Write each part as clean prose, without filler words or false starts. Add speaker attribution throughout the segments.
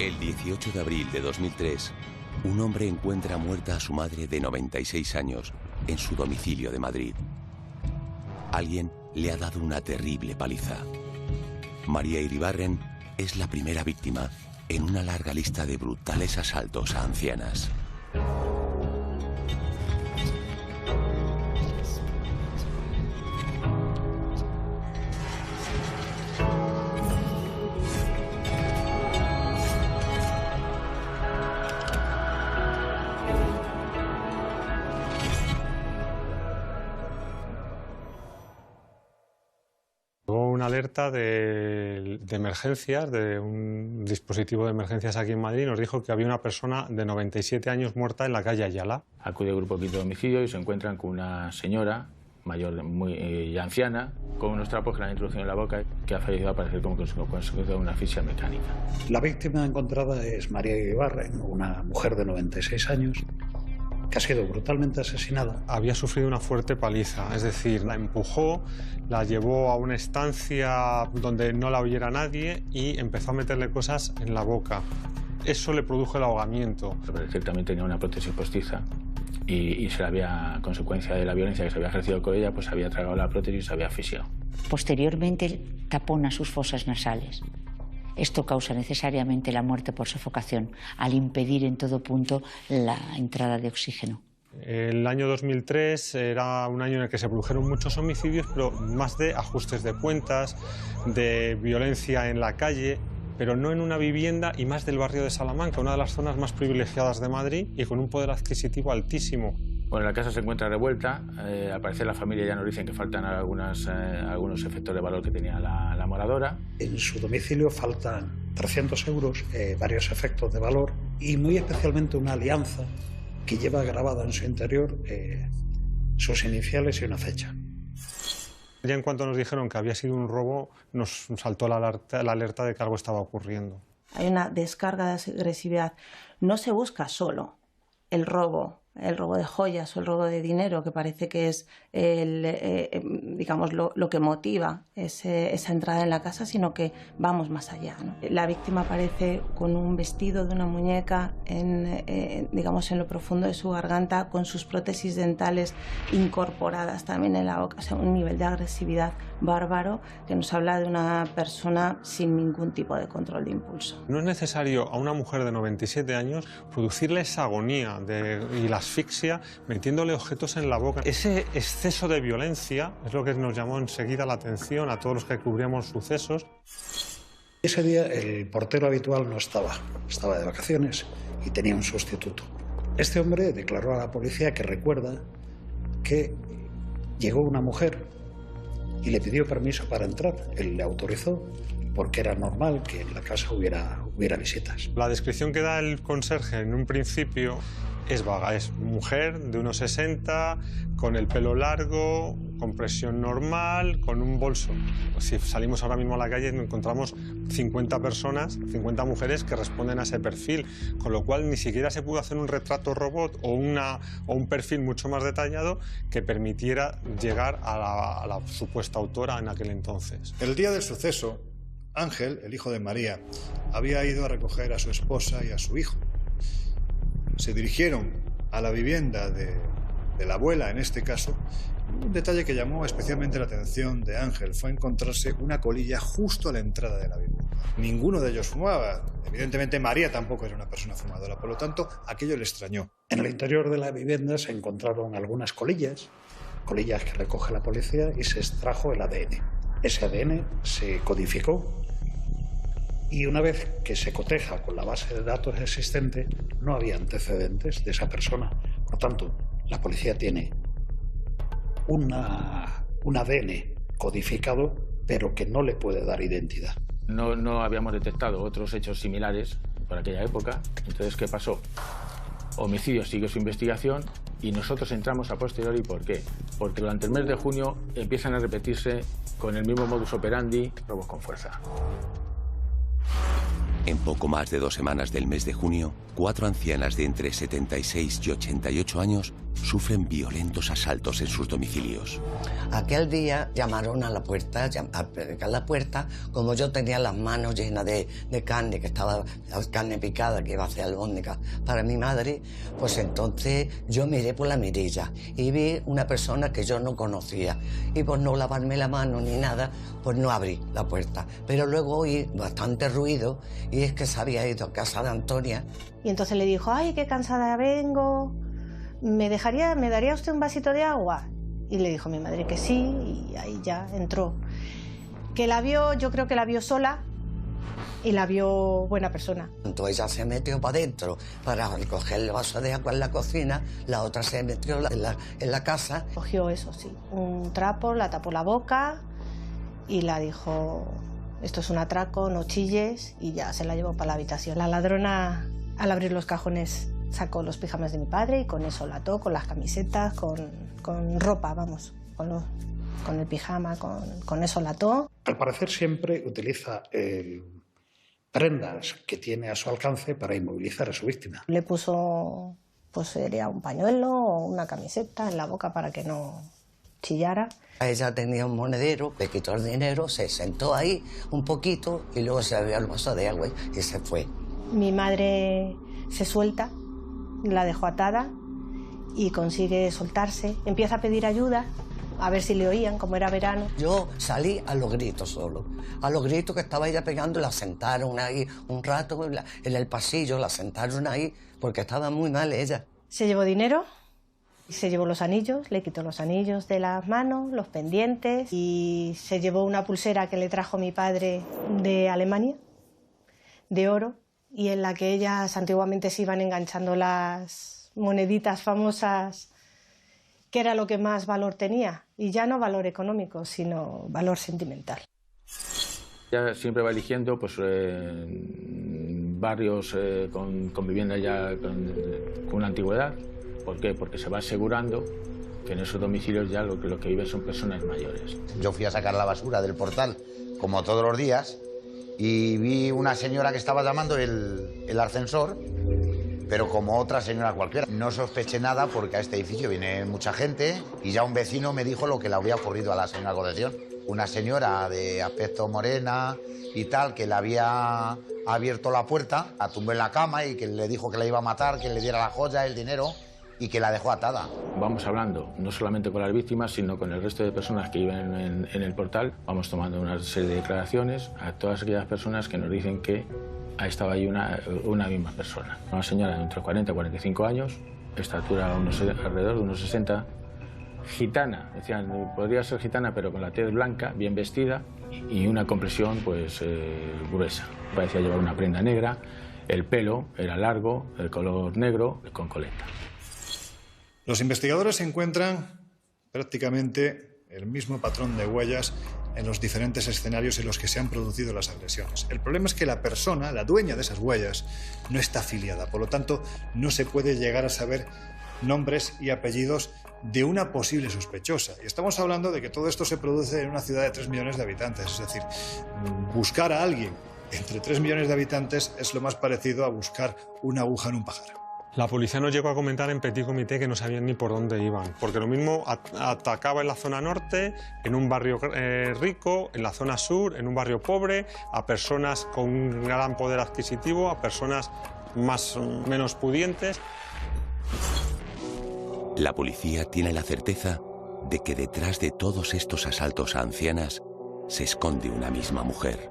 Speaker 1: El 18 de abril de 2003, un hombre encuentra muerta a su madre de 96 años en su domicilio de Madrid. Alguien le ha dado una terrible paliza. María Iribarren es la primera víctima en una larga lista de brutales asaltos a ancianas.
Speaker 2: Una alerta de emergencias, de un dispositivo de emergencias aquí en Madrid, nos dijo que había una persona de 97 años muerta en la calle Ayala.
Speaker 3: Acude el grupo quinto de homicidio y se encuentran con una señora mayor, muy anciana, con unos trapos que le han introducido en la boca, que ha fallecido a parecer como consecuencia de una asfixia mecánica.
Speaker 4: La víctima encontrada es María Iribarren, una mujer de 96 años, que ha sido brutalmente asesinada.
Speaker 2: Había sufrido una fuerte paliza, es decir, la empujó, la llevó a una estancia donde no la oyera nadie y empezó a meterle cosas en la boca. Eso le produjo el ahogamiento.
Speaker 3: Pero ciertamente tenía una prótesis postiza y se le había, a consecuencia de la violencia que se había ejercido con ella, pues se había tragado la prótesis y se había asfixiado.
Speaker 5: Posteriormente tapona sus fosas nasales. Esto causa necesariamente la muerte por sofocación, al impedir en todo punto la entrada de oxígeno.
Speaker 2: El año 2003 era un año en el que se produjeron muchos homicidios, pero más de ajustes de cuentas, de violencia en la calle, pero no en una vivienda, y más del barrio de Salamanca, una de las zonas más privilegiadas de Madrid y con un poder adquisitivo altísimo.
Speaker 3: Bueno, la casa se encuentra revuelta. Al parecer la familia ya nos dicen que faltan algunos efectos de valor que tenía la moradora.
Speaker 4: En su domicilio faltan 300 euros, varios efectos de valor y muy especialmente una alianza que lleva grabada en su interior sus iniciales y una fecha.
Speaker 2: Ya en cuanto nos dijeron que había sido un robo, nos saltó la alerta de que algo estaba ocurriendo.
Speaker 6: Hay una descarga de agresividad. No se busca solo el robo de joyas o el robo de dinero, que parece que es digamos, lo que motiva esa entrada en la casa, sino que vamos más allá, ¿no? La víctima aparece con un vestido de una muñeca digamos, en lo profundo de su garganta, con sus prótesis dentales incorporadas también en la boca. O sea, un nivel de agresividad bárbaro que nos habla de una persona sin ningún tipo de control de impulso.
Speaker 2: No es necesario a una mujer de 97 años producirle esa agonía y la asfixia metiéndole objetos en la boca. Ese exceso de violencia es lo que nos llamó enseguida la atención a todos los que cubríamos sucesos.
Speaker 4: Ese día el portero habitual no estaba de vacaciones y tenía un sustituto. Este hombre declaró a la policía que recuerda que llegó una mujer y le pidió permiso para entrar. Él le autorizó porque era normal que en la casa hubiera visitas.
Speaker 2: La descripción que da el conserje en un principio es vaga. Es mujer de unos 60, con el pelo largo, con presión normal, con un bolso. Si salimos ahora mismo a la calle encontramos 50 personas, 50 mujeres que responden a ese perfil, con lo cual ni siquiera se pudo hacer un retrato robot o un perfil mucho más detallado que permitiera llegar a la supuesta autora en aquel entonces.
Speaker 7: El día del suceso, Ángel, el hijo de María, había ido a recoger a su esposa y a su hijo. Se dirigieron a la vivienda de la abuela, en este caso. Un detalle que llamó especialmente la atención de Ángel fue encontrarse una colilla justo a la entrada de la vivienda. Ninguno de ellos fumaba. Evidentemente María tampoco era una persona fumadora, por lo tanto aquello le extrañó.
Speaker 4: En el interior de la vivienda se encontraron algunas colillas que recoge la policía, y se extrajo el ADN. Ese ADN se codificó y una vez que se coteja con la base de datos existente, no había antecedentes de esa persona. Por tanto, la policía tiene un ADN codificado, pero que no le puede dar identidad.
Speaker 3: No habíamos detectado otros hechos similares por aquella época. Entonces, ¿qué pasó? Homicidio siguió su investigación y nosotros entramos a posteriori. ¿Por qué? Porque durante el mes de junio empiezan a repetirse con el mismo modus operandi robos con fuerza.
Speaker 1: En poco más de 2 semanas del mes de junio, 4 ancianas de entre 76 y 88 años sufren violentos asaltos en sus domicilios.
Speaker 8: Aquel día llamaron a la puerta, como yo tenía las manos llenas de carne, que estaba carne picada, que iba a hacer albóndigas para mi madre, pues entonces yo miré por la mirilla y vi una persona que yo no conocía. Y por no lavarme la mano ni nada, pues no abrí la puerta. Pero luego oí bastante ruido y es que se había ido a casa de Antonia.
Speaker 6: Y entonces le dijo, ay, qué cansada vengo, ¿me daría usted un vasito de agua? Y le dijo mi madre que sí, y ahí ya entró. Que la vio, yo creo que la vio sola y la vio buena persona.
Speaker 8: Entonces ella se metió para adentro para recoger el vaso de agua en la cocina, la otra se metió en la casa.
Speaker 6: Cogió eso, sí, un trapo, la tapó la boca y la dijo, esto es un atraco, no chilles, y ya se la llevó para la habitación. La ladrona, al abrir los cajones, sacó los pijamas de mi padre y con eso la ató, con las camisetas, con ropa, vamos, con el pijama, con eso la ató.
Speaker 4: Al parecer siempre utiliza prendas que tiene a su alcance para inmovilizar a su víctima.
Speaker 6: Le puso, pues sería un pañuelo o una camiseta en la boca para que no chillara.
Speaker 8: Ella tenía un monedero, le quitó el dinero, se sentó ahí un poquito y luego se bebió el vaso de agua y se fue.
Speaker 6: Mi madre se suelta, la dejó atada y consigue soltarse. Empieza a pedir ayuda, a ver si le oían, como era verano.
Speaker 8: Yo salí a los gritos solo, a los gritos que estaba ella pegando, la sentaron ahí un rato en el pasillo, la sentaron ahí porque estaba muy mal ella.
Speaker 6: Se llevó dinero, se llevó los anillos, le quitó los anillos de las manos, los pendientes, y se llevó una pulsera que le trajo mi padre de Alemania, de oro, y en la que ellas antiguamente se iban enganchando las moneditas famosas, que era lo que más valor tenía, y ya no valor económico, sino valor sentimental.
Speaker 3: Ya siempre va eligiendo pues, barrios con vivienda ya con una antigüedad. ¿Por qué? Porque se va asegurando que en esos domicilios ya lo que viven son personas mayores.
Speaker 9: Yo fui a sacar la basura del portal, como todos los días, y vi una señora que estaba llamando el ascensor, pero como otra señora cualquiera. No sospeché nada porque a este edificio viene mucha gente y ya un vecino me dijo lo que le había ocurrido a la señora Concepción. Una señora de aspecto morena y tal, que le había abierto la puerta, la tumbó en la cama y que le dijo que la iba a matar, que le diera la joya, el dinero, y que la dejó atada.
Speaker 3: Vamos hablando no solamente con las víctimas, sino con el resto de personas que viven en el portal. Vamos tomando una serie de declaraciones a todas aquellas personas que nos dicen que estaba ahí una misma persona. Una señora de entre 40 y 45 años, estatura alrededor de unos 60, gitana, decían, podría ser gitana, pero con la tez blanca, bien vestida y una complexión pues gruesa. Parecía llevar una prenda negra, el pelo era largo, el color negro, con coleta.
Speaker 7: Los investigadores encuentran prácticamente el mismo patrón de huellas en los diferentes escenarios en los que se han producido las agresiones. El problema es que la persona, la dueña de esas huellas, no está afiliada. Por lo tanto, no se puede llegar a saber nombres y apellidos de una posible sospechosa. Y estamos hablando de que todo esto se produce en una ciudad de 3 millones de habitantes. Es decir, buscar a alguien entre 3 millones de habitantes es lo más parecido a buscar una aguja en un pajar.
Speaker 2: La policía nos llegó a comentar en Petit Comité que no sabían ni por dónde iban, porque lo mismo atacaba en la zona norte, en un barrio rico, en la zona sur, en un barrio pobre, a personas con un gran poder adquisitivo, a personas menos pudientes.
Speaker 1: La policía tiene la certeza de que detrás de todos estos asaltos a ancianas se esconde una misma mujer.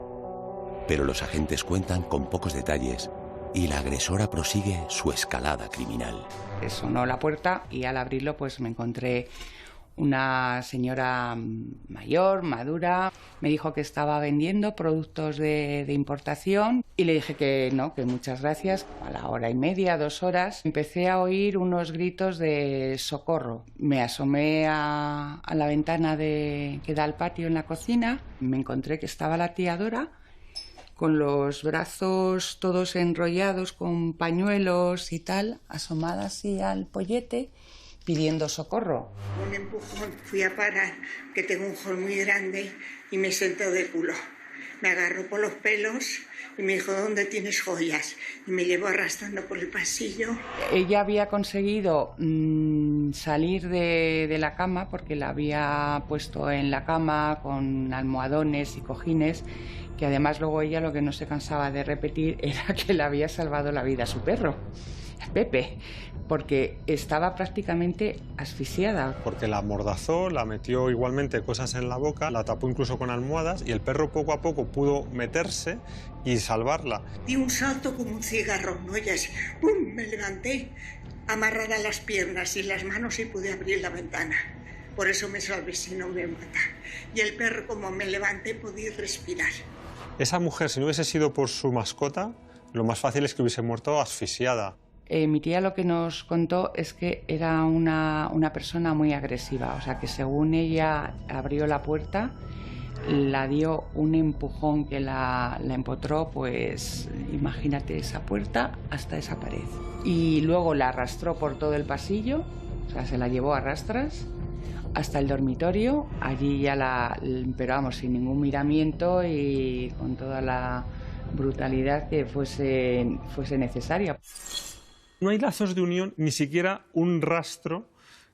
Speaker 1: Pero los agentes cuentan con pocos detalles y la agresora prosigue su escalada criminal.
Speaker 10: Sonó la puerta y al abrirlo pues me encontré una señora mayor, madura. Me dijo que estaba vendiendo productos de importación y le dije que no, que muchas gracias. A la hora y media, 2 horas, empecé a oír unos gritos de socorro. Me asomé a la ventana que da al patio en la cocina. Me encontré que estaba la tía Dora con los brazos todos enrollados con pañuelos y tal, asomada así al pollete, pidiendo socorro.
Speaker 11: Un empujón, fui a parar, que tengo un hall muy grande, y me sentó de culo. Me agarró por los pelos y me dijo, ¿dónde tienes joyas? Y me llevó arrastrando por el pasillo.
Speaker 10: Ella había conseguido salir de la cama porque la había puesto en la cama con almohadones y cojines, que además luego ella lo que no se cansaba de repetir era que le había salvado la vida a su perro, Pepe, porque estaba prácticamente asfixiada.
Speaker 2: Porque la amordazó, la metió igualmente cosas en la boca, la tapó incluso con almohadas y el perro poco a poco pudo meterse y salvarla.
Speaker 11: Di un salto como un cigarro, ¿no? Y así, ¡pum!, me levanté, amarrada las piernas y las manos y pude abrir la ventana. Por eso me salvé, si no me mata. Y el perro, como me levanté, podía respirar.
Speaker 2: Esa mujer, si no hubiese sido por su mascota, lo más fácil es que hubiese muerto asfixiada.
Speaker 10: Mi tía lo que nos contó es que era una persona muy agresiva, o sea que según ella abrió la puerta, la dio un empujón que la empotró, pues imagínate esa puerta hasta esa pared. Y luego la arrastró por todo el pasillo, o sea, se la llevó a rastras hasta el dormitorio, allí ya pero vamos, sin ningún miramiento y con toda la brutalidad que fuese necesaria.
Speaker 2: No hay lazos de unión, ni siquiera un rastro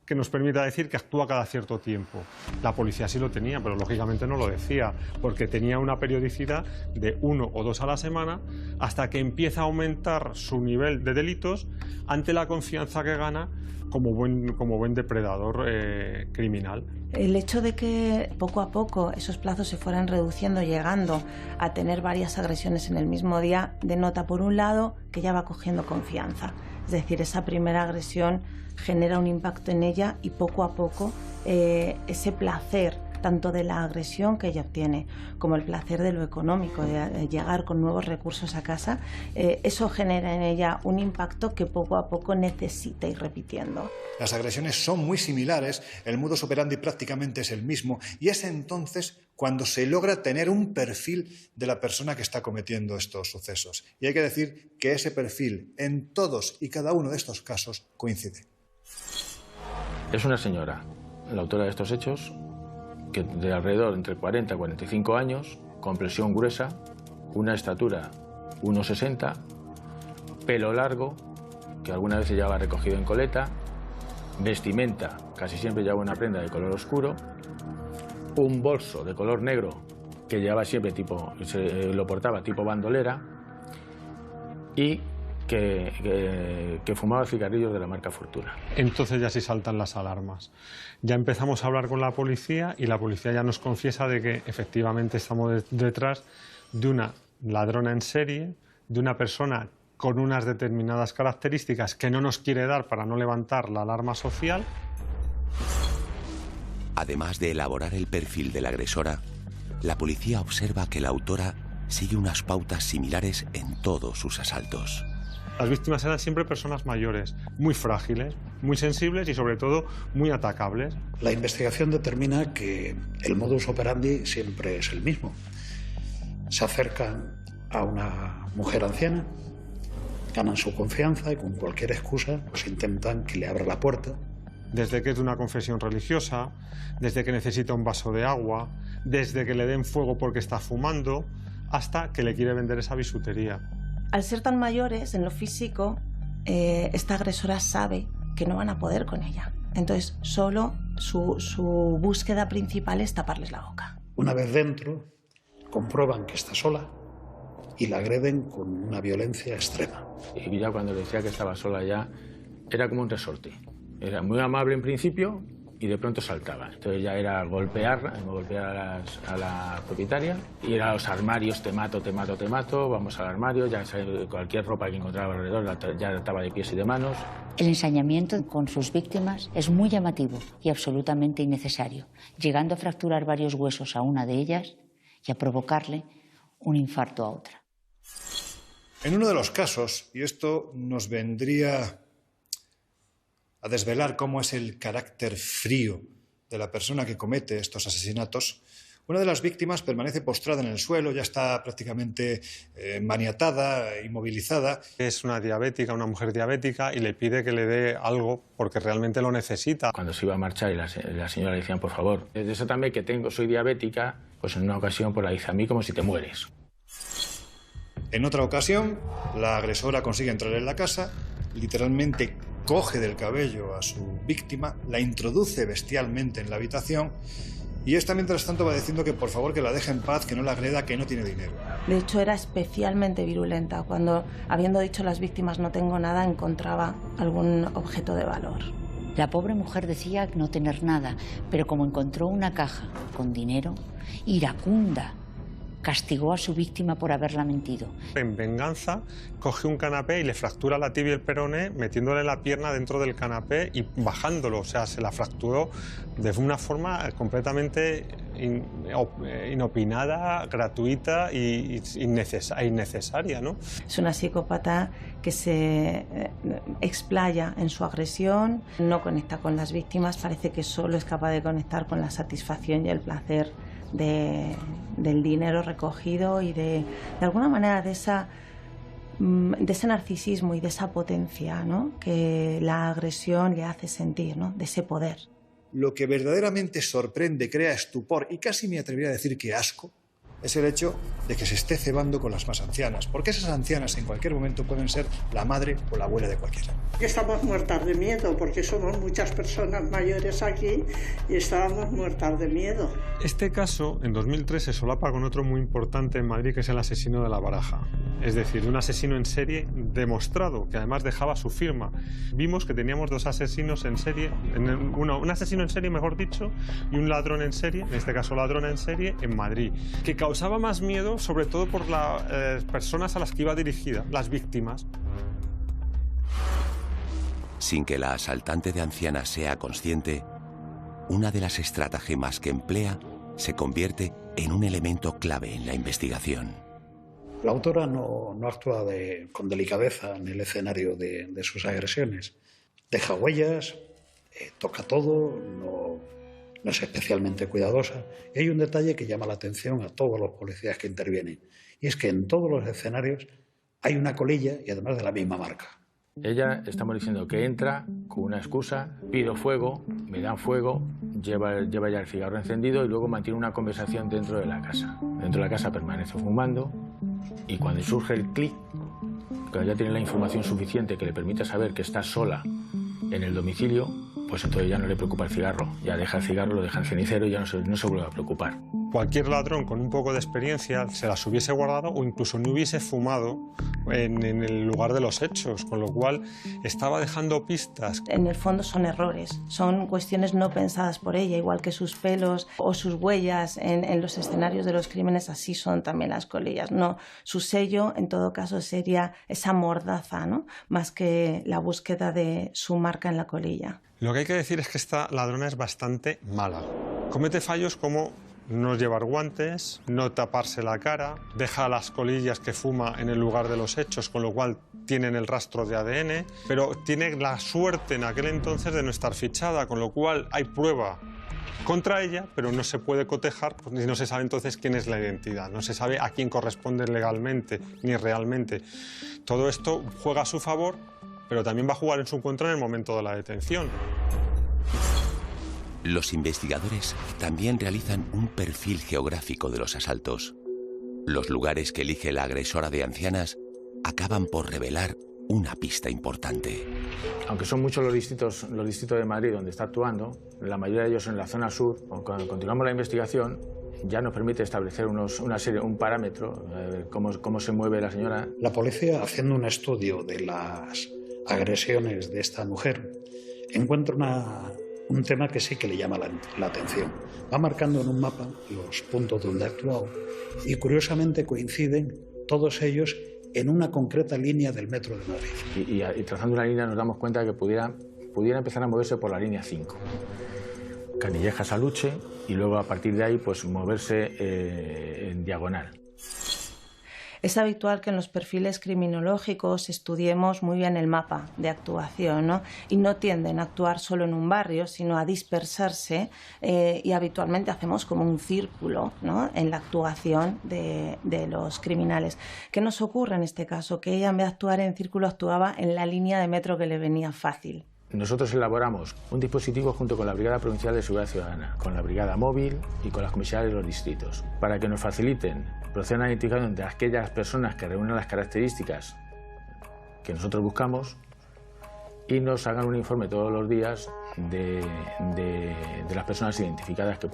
Speaker 2: que nos permita decir que actúa cada cierto tiempo. La policía sí lo tenía, pero lógicamente no lo decía, porque tenía una periodicidad de 1 o 2 a la semana, hasta que empieza a aumentar su nivel de delitos ante la confianza que gana como buen depredador criminal.
Speaker 6: El hecho de que poco a poco esos plazos se fueran reduciendo, llegando a tener varias agresiones en el mismo día, denota, por un lado, que ya va cogiendo confianza. Es decir, esa primera agresión genera un impacto en ella y poco a poco ese placer, tanto de la agresión que ella obtiene como el placer de lo económico, de llegar con nuevos recursos a casa, eso genera en ella un impacto que poco a poco necesita ir repitiendo.
Speaker 7: Las agresiones son muy similares, el modus operandi prácticamente es el mismo y es entonces cuando se logra tener un perfil de la persona que está cometiendo estos sucesos. Y hay que decir que ese perfil en todos y cada uno de estos casos coincide.
Speaker 3: Es una señora, la autora de estos hechos, que de alrededor entre 40 y 45 años, complexión gruesa, una estatura 1,60, pelo largo, que alguna vez se llevaba recogido en coleta, vestimenta, casi siempre llevaba una prenda de color oscuro, un bolso de color negro que llevaba siempre lo portaba tipo bandolera y que fumaba cigarrillos de la marca Fortuna.
Speaker 2: Entonces ya sí saltan las alarmas. Ya empezamos a hablar con la policía y la policía ya nos confiesa de que efectivamente estamos detrás de una ladrona en serie, de una persona con unas determinadas características que no nos quiere dar para no levantar la alarma social.
Speaker 1: Además de elaborar el perfil de la agresora, la policía observa que la autora sigue unas pautas similares en todos sus asaltos.
Speaker 2: Las víctimas eran siempre personas mayores, muy frágiles, muy sensibles y sobre todo muy atacables.
Speaker 4: La investigación determina que el modus operandi siempre es el mismo. Se acercan a una mujer anciana, ganan su confianza y con cualquier excusa pues intentan que le abra la puerta.
Speaker 2: Desde que es de una confesión religiosa, desde que necesita un vaso de agua, desde que le den fuego porque está fumando, hasta que le quiere vender esa bisutería.
Speaker 6: Al ser tan mayores en lo físico, esta agresora sabe que no van a poder con ella. Entonces, solo su búsqueda principal es taparles la boca.
Speaker 4: Una vez dentro, comprueban que está sola y la agreden con una violencia extrema.
Speaker 3: Y ya cuando le decía que estaba sola ya, era como un resorte. Era muy amable en principio y de pronto saltaba. Entonces ya era golpear a la propietaria, ir a los armarios, te mato, vamos al armario, ya cualquier ropa que encontraba alrededor ya estaba de pies y de manos.
Speaker 5: El ensañamiento con sus víctimas es muy llamativo y absolutamente innecesario, llegando a fracturar varios huesos a una de ellas y a provocarle un infarto a otra.
Speaker 7: En uno de los casos, y esto nos vendría a desvelar cómo es el carácter frío de la persona que comete estos asesinatos, Una de las víctimas permanece postrada en el suelo, ya está prácticamente maniatada, inmovilizada.
Speaker 2: Es una diabética, una mujer diabética, y le pide que le dé algo porque realmente lo necesita.
Speaker 3: Cuando se iba a marchar y la señora le decían, por favor, desátame que soy diabética, pues en una ocasión pues la dice, a mí como si te mueres.
Speaker 7: En otra ocasión, la agresora consigue entrar en la casa, literalmente coge del cabello a su víctima, la introduce bestialmente en la habitación y esta mientras tanto va diciendo que por favor que la deje en paz, que no la agreda, que no tiene dinero.
Speaker 6: De hecho era especialmente virulenta. Cuando, habiendo dicho las víctimas no tengo nada, encontraba algún objeto de valor.
Speaker 5: La pobre mujer decía no tener nada, pero como encontró una caja con dinero, iracunda, castigó a su víctima por haberla mentido.
Speaker 2: En venganza, coge un canapé y le fractura la tibia y el peroné metiéndole la pierna dentro del canapé y bajándolo. O sea, se la fracturó de una forma completamente inopinada, gratuita e innecesaria, ¿no?
Speaker 6: Es una psicópata que se explaya en su agresión, no conecta con las víctimas, parece que solo es capaz de conectar con la satisfacción y el placer del dinero recogido y de alguna manera de ese narcisismo y de esa potencia, ¿no?, que la agresión le hace sentir, ¿no?, de ese poder.
Speaker 7: Lo que verdaderamente sorprende, crea estupor y casi me atrevería a decir que asco, es el hecho de que se esté cebando con las más ancianas, porque esas ancianas en cualquier momento pueden ser la madre o la abuela de cualquiera.
Speaker 11: Estamos muertas de miedo porque somos muchas personas mayores aquí y estábamos muertas de miedo.
Speaker 2: Este caso, en 2003, se solapa con otro muy importante en Madrid, que es el asesino de La Baraja. Es decir, un asesino en serie demostrado, que además dejaba su firma. Vimos que teníamos dos asesinos en serie, un asesino en serie, mejor dicho, y un ladrón en serie, en este caso ladrona en serie, en Madrid, que causaba más miedo, sobre todo por las personas a las que iba dirigida, las víctimas.
Speaker 1: Sin que la asaltante de ancianas sea consciente, una de las estratagemas que emplea se convierte en un elemento clave en la investigación.
Speaker 4: La autora no actúa con delicadeza en el escenario de sus agresiones. Deja huellas, toca todo, no es especialmente cuidadosa. Y hay un detalle que llama la atención a todos los policías que intervienen, y es que en todos los escenarios hay una colilla y además de la misma marca.
Speaker 3: Ella, estamos diciendo que entra con una excusa, pido fuego, me dan fuego, lleva ya el cigarro encendido y luego mantiene una conversación dentro de la casa. Dentro de la casa permanece fumando y cuando surge el clic, cuando ya tiene la información suficiente que le permite saber que está sola en el domicilio, pues entonces ya no le preocupa el cigarro, ya deja el cigarro, lo deja en el cenicero y ya no se vuelve a preocupar.
Speaker 2: Cualquier ladrón con un poco de experiencia se las hubiese guardado o incluso no hubiese fumado en el lugar de los hechos, con lo cual estaba dejando pistas.
Speaker 6: En el fondo son errores, son cuestiones no pensadas por ella, igual que sus pelos o sus huellas en los escenarios de los crímenes, así son también las colillas. No, su sello en todo caso sería esa mordaza, ¿no?, más que la búsqueda de su marca en la colilla.
Speaker 2: Lo que hay que decir es que esta ladrona es bastante mala. Comete fallos como no llevar guantes, no taparse la cara, deja las colillas que fuma en el lugar de los hechos, con lo cual tienen el rastro de ADN, pero tiene la suerte en aquel entonces de no estar fichada, con lo cual hay prueba contra ella, pero no se puede cotejar y no se sabe entonces quién es la identidad, no se sabe a quién corresponde legalmente ni realmente. Todo esto juega a su favor, pero también va a jugar en su contra en el momento de la detención.
Speaker 1: Los investigadores también realizan un perfil geográfico de los asaltos. Los lugares que elige la agresora de ancianas acaban por revelar una pista importante.
Speaker 3: Aunque son muchos los distritos de Madrid donde está actuando, la mayoría de ellos en la zona sur, cuando continuamos la investigación, ya nos permite establecer un parámetro, cómo se mueve la señora.
Speaker 4: La policía, haciendo un estudio de las agresiones de esta mujer, encuentra un tema que sí que le llama la atención. Va marcando en un mapa los puntos donde ha actuado y curiosamente coinciden todos ellos en una concreta línea del metro de Madrid.
Speaker 3: Y trazando una línea nos damos cuenta de que pudiera empezar a moverse por la línea 5. Canillejas a Luche y luego a partir de ahí pues moverse en diagonal.
Speaker 6: Es habitual que en los perfiles criminológicos estudiemos muy bien el mapa de actuación, ¿no? Y no tienden a actuar solo en un barrio, sino a dispersarse y habitualmente hacemos como un círculo, ¿no?, en la actuación de los criminales. ¿Qué nos ocurre en este caso? Que ella, en vez de actuar en círculo, actuaba en la línea de metro que le venía fácil.
Speaker 3: Nosotros elaboramos un dispositivo junto con la Brigada Provincial de Seguridad Ciudadana, con la Brigada Móvil y con las comisarías de los distritos, para que nos faciliten, procedan a la identificación de aquellas personas que reúnen las características que nosotros buscamos y nos hagan un informe todos los días de las personas identificadas que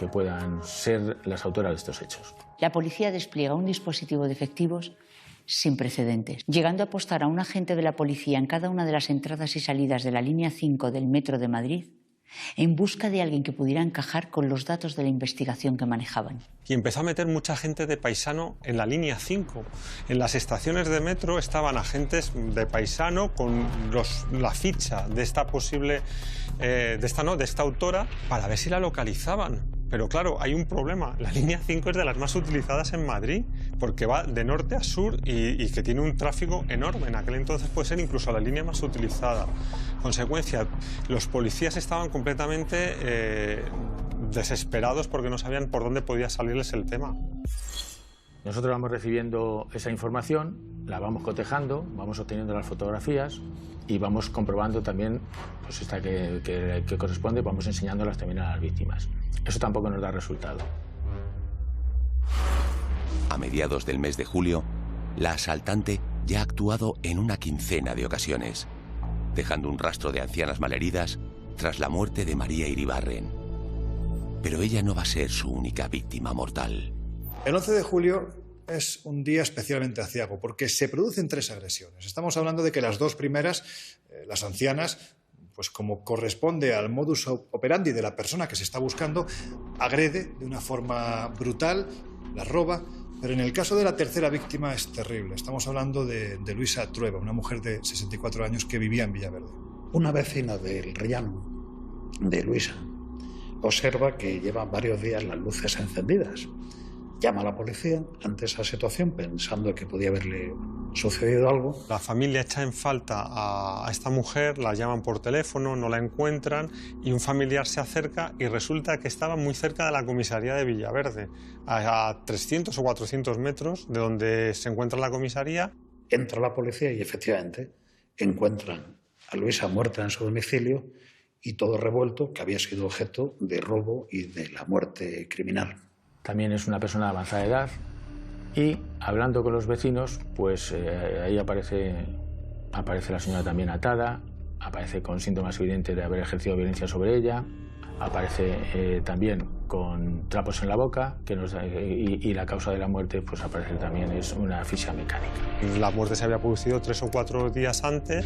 Speaker 3: puedan ser las autoras de estos hechos.
Speaker 5: La policía despliega un dispositivo de efectivos sin precedentes, llegando a apostar a un agente de la policía en cada una de las entradas y salidas de la línea 5 del metro de Madrid en busca de alguien que pudiera encajar con los datos de la investigación que manejaban.
Speaker 2: Y empezó a meter mucha gente de paisano en la línea 5. En las estaciones de metro estaban agentes de paisano con la ficha de esta posible, de esta autora, para ver si la localizaban. Pero claro, hay un problema. La línea 5 es de las más utilizadas en Madrid, porque va de norte a sur y que tiene un tráfico enorme. En aquel entonces puede ser incluso la línea más utilizada. Consecuencia, los policías estaban completamente desesperados porque no sabían por dónde podía salirles el tema.
Speaker 3: Nosotros vamos recibiendo esa información, la vamos cotejando, vamos obteniendo las fotografías y vamos comprobando también, pues esta que corresponde, vamos enseñándolas también a las víctimas. Eso tampoco nos da resultado.
Speaker 1: A mediados del mes de julio, la asaltante ya ha actuado en una quincena de ocasiones, dejando un rastro de ancianas malheridas tras la muerte de María Iribarren. Pero ella no va a ser su única víctima mortal.
Speaker 7: El 11 de julio es un día especialmente aciago porque se producen 3 agresiones. Estamos hablando de que las 2 primeras, las ancianas, pues como corresponde al modus operandi de la persona que se está buscando, agrede de una forma brutal, la roba. Pero en el caso de la tercera víctima es terrible. Estamos hablando de Luisa Trueba, una mujer de 64 años que vivía en Villaverde.
Speaker 4: Una vecina del rellano de Luisa observa que llevan varios días las luces encendidas. Llama a la policía ante esa situación pensando que podía haberle sucedido algo.
Speaker 2: La familia echa en falta a esta mujer, la llaman por teléfono, no la encuentran y un familiar se acerca y resulta que estaba muy cerca de la comisaría de Villaverde, a 300 o 400 metros de donde se encuentra la comisaría.
Speaker 4: Entra la policía y efectivamente encuentran a Luisa muerta en su domicilio y todo revuelto, que había sido objeto de robo y de la muerte criminal.
Speaker 3: También es una persona de avanzada edad y hablando con los vecinos, pues ahí aparece la señora también atada, aparece con síntomas evidentes de haber ejercido violencia sobre ella, aparece también con trapos en la boca y la causa de la muerte pues aparece también, es una asfixia mecánica.
Speaker 2: La muerte se había producido 3 o 4 días antes,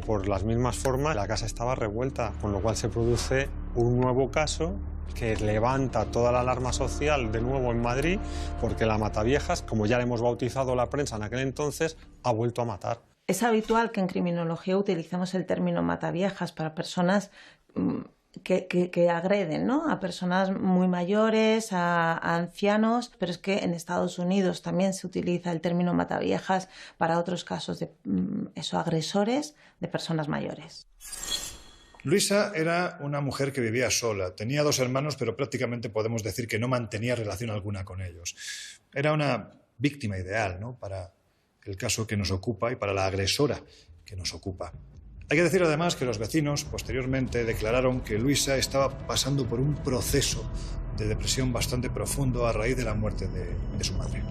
Speaker 2: por las mismas formas la casa estaba revuelta, con lo cual se produce un nuevo caso que levanta toda la alarma social de nuevo en Madrid, porque la Mataviejas, como ya le hemos bautizado la prensa en aquel entonces, ha vuelto a matar.
Speaker 6: Es habitual que en criminología utilicemos el término mataviejas para personas que agreden, ¿no?, a personas muy mayores, a ancianos, pero es que en Estados Unidos también se utiliza el término mataviejas para otros casos de agresores de personas mayores.
Speaker 7: Luisa era una mujer que vivía sola. Tenía 2 hermanos, pero prácticamente podemos decir que no mantenía relación alguna con ellos. Era una víctima ideal, ¿no?, para el caso que nos ocupa y para la agresora que nos ocupa. Hay que decir además que los vecinos posteriormente declararon que Luisa estaba pasando por un proceso de depresión bastante profundo a raíz de la muerte de su madre.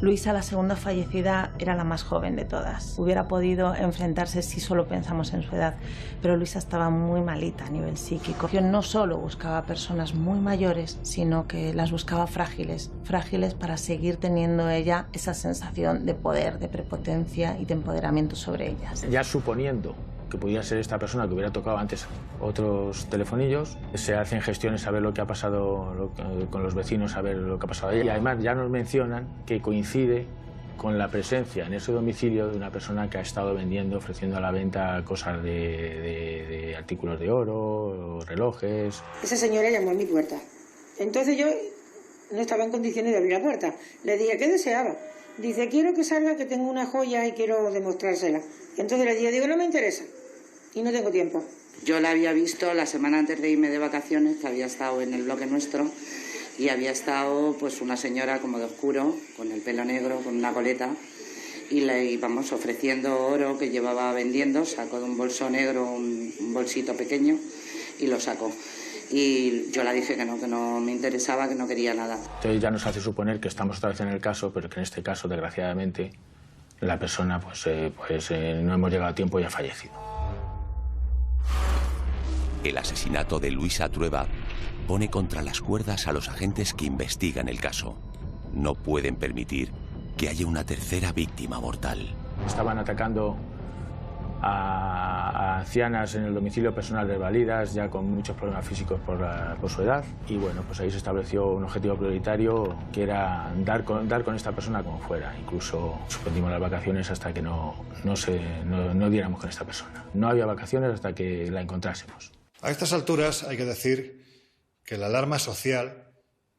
Speaker 6: Luisa, la segunda fallecida, era la más joven de todas. Hubiera podido enfrentarse si solo pensamos en su edad, pero Luisa estaba muy malita a nivel psíquico. Yo no solo buscaba personas muy mayores, sino que las buscaba frágiles para seguir teniendo ella esa sensación de poder, de prepotencia y de empoderamiento sobre ellas.
Speaker 3: Ya suponiendo que podía ser esta persona que hubiera tocado antes otros telefonillos, se hacen gestiones a ver lo que ha pasado con los vecinos, a ver lo que ha pasado ahí. Y además ya nos mencionan que coincide con la presencia en ese domicilio de una persona que ha estado vendiendo, ofreciendo a la venta cosas de artículos de oro, relojes.
Speaker 12: Esa señora llamó a mi puerta. Entonces yo no estaba en condiciones de abrir la puerta. Le dije, ¿qué deseaba? Dice, quiero que salga, que tengo una joya y quiero demostrársela. Y entonces le digo, no me interesa y no tengo tiempo.
Speaker 13: Yo la había visto la semana antes de irme de vacaciones, que había estado en el bloque nuestro, y había estado pues una señora como de oscuro, con el pelo negro, con una coleta, y le íbamos ofreciendo oro que llevaba vendiendo, sacó de un bolso negro un bolsito pequeño y lo sacó. Y yo le dije que no me interesaba, que no quería nada.
Speaker 3: Entonces ya nos hace suponer que estamos otra vez en el caso, pero que en este caso, desgraciadamente, la persona no hemos llegado a tiempo y ha fallecido.
Speaker 1: El asesinato de Luisa Trueba pone contra las cuerdas a los agentes que investigan el caso. No pueden permitir que haya una tercera víctima mortal.
Speaker 3: Estaban atacando a ancianas en el domicilio personal de Validas, ya con muchos problemas físicos por su edad, y bueno, pues ahí se estableció un objetivo prioritario que era dar con esta persona como fuera. Incluso suspendimos las vacaciones hasta que no diéramos con esta persona. No había vacaciones hasta que la encontrásemos.
Speaker 7: A estas alturas hay que decir que la alarma social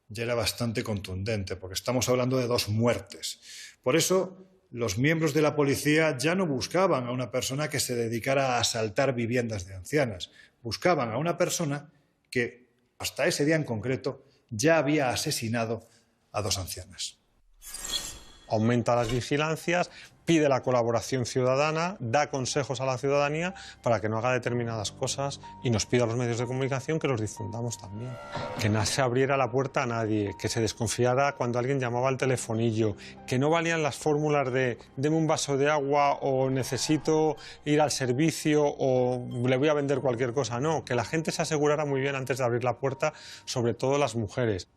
Speaker 7: ya era bastante contundente, porque estamos hablando de 2 muertes. Por eso, los miembros de la policía ya no buscaban a una persona que se dedicara a asaltar viviendas de ancianas. Buscaban a una persona que, hasta ese día en concreto, ya había asesinado a 2 ancianas.
Speaker 2: Aumenta las vigilancias, pide la colaboración ciudadana, da consejos a la ciudadanía para que no haga determinadas cosas y nos pide a los medios de comunicación que los difundamos también. Que no se abriera la puerta a nadie, que se desconfiara cuando alguien llamaba al telefonillo, que no valían las fórmulas de deme un vaso de agua o necesito ir al servicio o le voy a vender cualquier cosa. No, que la gente se asegurara muy bien antes de abrir la puerta, sobre todo las mujeres.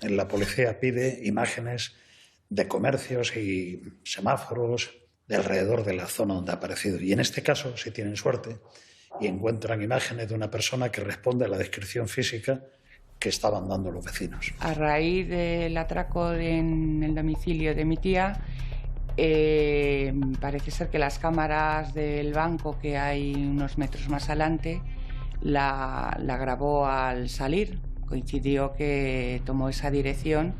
Speaker 4: La policía pide imágenes de comercios y semáforos de alrededor de la zona donde ha aparecido. Y en este caso, si tienen suerte y encuentran imágenes de una persona que responde a la descripción física que estaban dando los vecinos.
Speaker 10: A raíz del atraco en el domicilio de mi tía, parece ser que las cámaras del banco que hay unos metros más adelante la grabó al salir. Coincidió que tomó esa dirección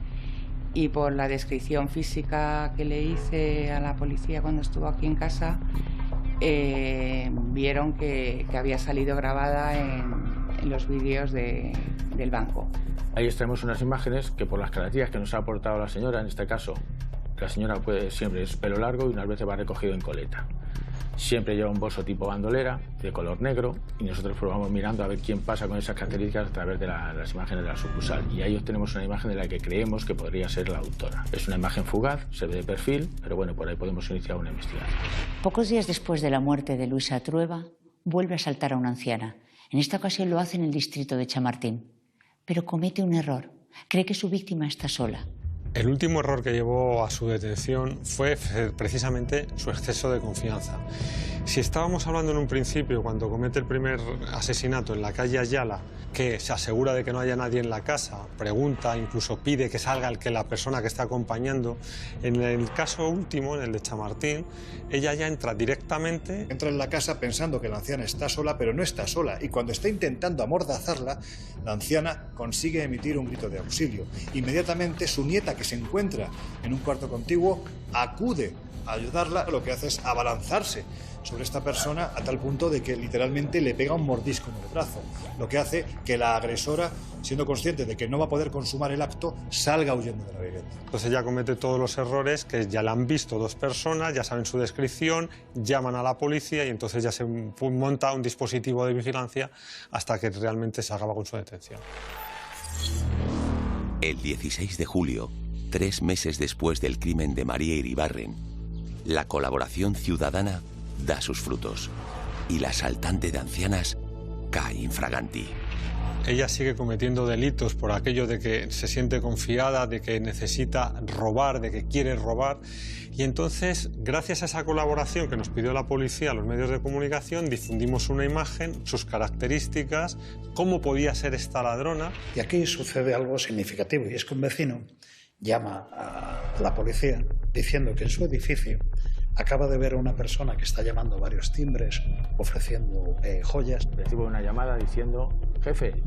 Speaker 10: y por la descripción física que le hice a la policía cuando estuvo aquí en casa, vieron que había salido grabada en los vídeos del banco.
Speaker 3: Ahí extraemos unas imágenes que por las características que nos ha aportado la señora, en este caso, la señora siempre es pelo largo y unas veces va recogido en coleta. Siempre lleva un bolso tipo bandolera, de color negro, y nosotros probamos mirando a ver quién pasa con esas características a través de las imágenes de la sucursal. Y ahí obtenemos una imagen de la que creemos que podría ser la autora. Es una imagen fugaz, se ve de perfil, pero bueno, por ahí podemos iniciar una investigación.
Speaker 5: Pocos días después de la muerte de Luisa Trueba, vuelve a asaltar a una anciana. En esta ocasión lo hace en el distrito de Chamartín. Pero comete un error. Cree que su víctima está sola.
Speaker 2: El último error que llevó a su detención fue precisamente su exceso de confianza. Si estábamos hablando en un principio, cuando comete el primer asesinato en la calle Ayala, que se asegura de que no haya nadie en la casa, pregunta, incluso pide que salga la persona que está acompañando, en el caso último, en el de Chamartín, ella ya entra directamente.
Speaker 7: Entra en la casa pensando que la anciana está sola, pero no está sola, y cuando está intentando amordazarla, la anciana consigue emitir un grito de auxilio. Inmediatamente su nieta, que se encuentra en un cuarto contiguo, acude a ayudarla. Lo que hace es abalanzarse sobre esta persona a tal punto de que literalmente le pega un mordisco en el brazo, lo que hace que la agresora, siendo consciente de que no va a poder consumar el acto, salga huyendo de la vivienda.
Speaker 2: Entonces ella comete todos los errores que ya la han visto 2 personas, ya saben su descripción, llaman a la policía y entonces ya se monta un dispositivo de vigilancia hasta que realmente se acaba con su detención.
Speaker 1: El 16 de julio, 3 meses después del crimen de María Iribarren, la colaboración ciudadana da sus frutos y la asaltante de ancianas cae infraganti.
Speaker 2: Ella sigue cometiendo delitos por aquello de que se siente confiada, de que necesita robar, de que quiere robar. Y entonces, gracias a esa colaboración que nos pidió la policía, los medios de comunicación, difundimos una imagen, sus características, cómo podía ser esta ladrona.
Speaker 4: Y aquí sucede algo significativo, y es que un vecino llama a la policía diciendo que en su edificio acaba de ver a una persona que está llamando varios timbres, ofreciendo joyas.
Speaker 3: Recibo una llamada diciendo, jefe,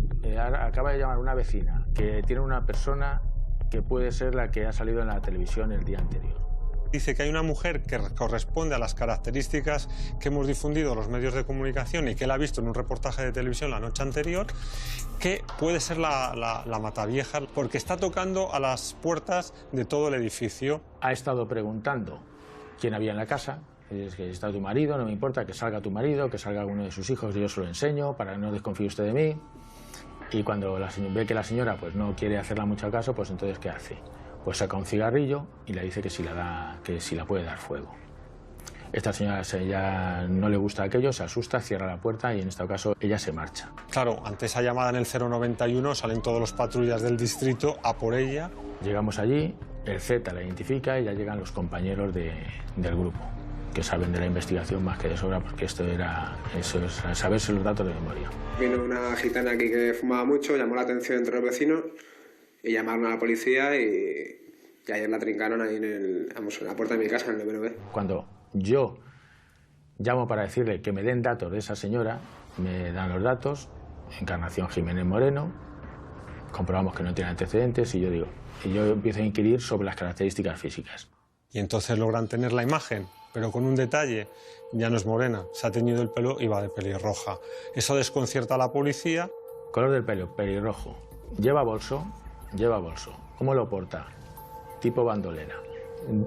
Speaker 3: acaba de llamar una vecina que tiene una persona que puede ser la que ha salido en la televisión el día anterior.
Speaker 2: Dice que hay una mujer que corresponde a las características que hemos difundido los medios de comunicación y que él ha visto en un reportaje de televisión la noche anterior, que puede ser la Matavieja, porque está tocando a las puertas de todo el edificio.
Speaker 3: Ha estado preguntando quién había en la casa. Es que está tu marido, no me importa que salga tu marido, que salga alguno de sus hijos, yo se lo enseño para que no desconfíe usted de mí. Y cuando ve que la señora pues, no quiere hacerle mucho caso, pues entonces ¿qué hace? Pues saca un cigarrillo y le dice que si la puede dar fuego. Esta señora ya no le gusta aquello, se asusta, cierra la puerta y en este caso ella se marcha.
Speaker 2: Claro, ante esa llamada en el 091 salen todos los patrullas del distrito a por ella.
Speaker 3: Llegamos allí, el Z la identifica y ya llegan los compañeros del grupo, que saben de la investigación más que de sobra, porque eso es saberse los datos de memoria.
Speaker 14: Vino una gitana aquí que fumaba mucho, llamó la atención entre los vecinos y llamaron a la policía y ayer la trincaron ahí en la puerta de mi casa, en el 9.
Speaker 3: Cuando yo llamo para decirle que me den datos de esa señora, me dan los datos, Encarnación Jiménez Moreno, comprobamos que no tiene antecedentes y yo empiezo a inquirir sobre las características físicas.
Speaker 2: Y entonces logran tener la imagen, pero con un detalle, ya no es morena, se ha teñido el pelo y va de pelirroja. Eso desconcierta a la policía.
Speaker 3: Color del pelo, pelirrojo. Lleva bolso. ¿Cómo lo porta? Tipo bandolera.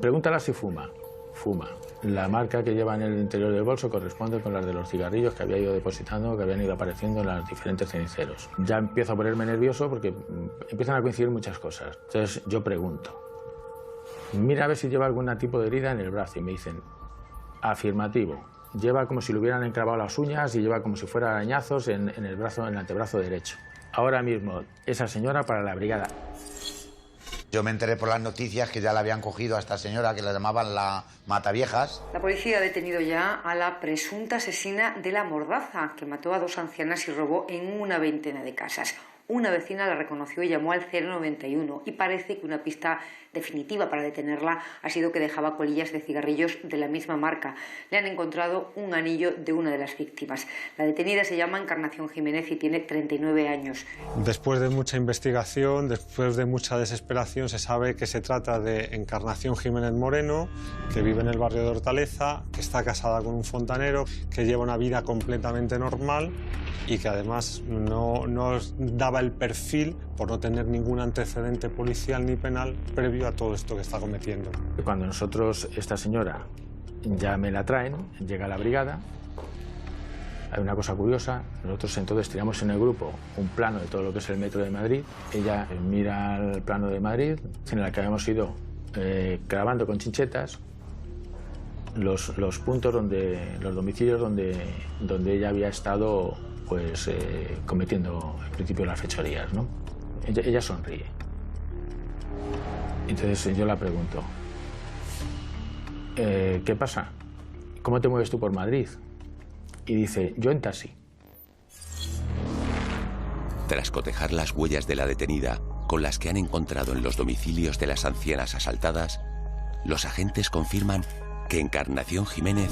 Speaker 3: Pregúntala si fuma. Fuma. La marca que lleva en el interior del bolso corresponde con las de los cigarrillos que había ido depositando, que habían ido apareciendo en los diferentes ceniceros. Ya empiezo a ponerme nervioso porque empiezan a coincidir muchas cosas. Entonces yo pregunto, mira a ver si lleva algún tipo de herida en el brazo, y me dicen, afirmativo. Lleva como si le hubieran encravado las uñas y lleva como si fuera arañazos en el antebrazo derecho. Ahora mismo, esa señora para la brigada.
Speaker 9: Yo me enteré por las noticias que ya la habían cogido a esta señora, que la llamaban la Mataviejas.
Speaker 15: La policía ha detenido ya a la presunta asesina de La Mordaza, que mató a 2 ancianas y robó en una veintena de casas. Una vecina la reconoció y llamó al 091 y parece que una pista definitiva para detenerla ha sido que dejaba colillas de cigarrillos de la misma marca. Le han encontrado un anillo de una de las víctimas. La detenida se llama Encarnación Jiménez y tiene 39 años.
Speaker 2: Después de mucha investigación, después de mucha desesperación, se sabe que se trata de Encarnación Jiménez Moreno, que vive en el barrio de Hortaleza, que está casada con un fontanero, que lleva una vida completamente normal y que además no daba el perfil por no tener ningún antecedente policial ni penal previo a todo esto que está cometiendo.
Speaker 3: Cuando esta señora ya me la traen, llega a la brigada, hay una cosa curiosa, nosotros entonces tiramos en el grupo un plano de todo lo que es el metro de Madrid, ella mira el plano de Madrid, en el que habíamos ido grabando con chinchetas los puntos los domicilios donde ella había estado pues cometiendo en principio las fechorías, ¿no? Ella sonríe. Entonces yo la pregunto, ¿qué pasa? ¿Cómo te mueves tú por Madrid? Y dice, yo en taxi.
Speaker 1: Tras cotejar las huellas de la detenida con las que han encontrado en los domicilios de las ancianas asaltadas, los agentes confirman que Encarnación Jiménez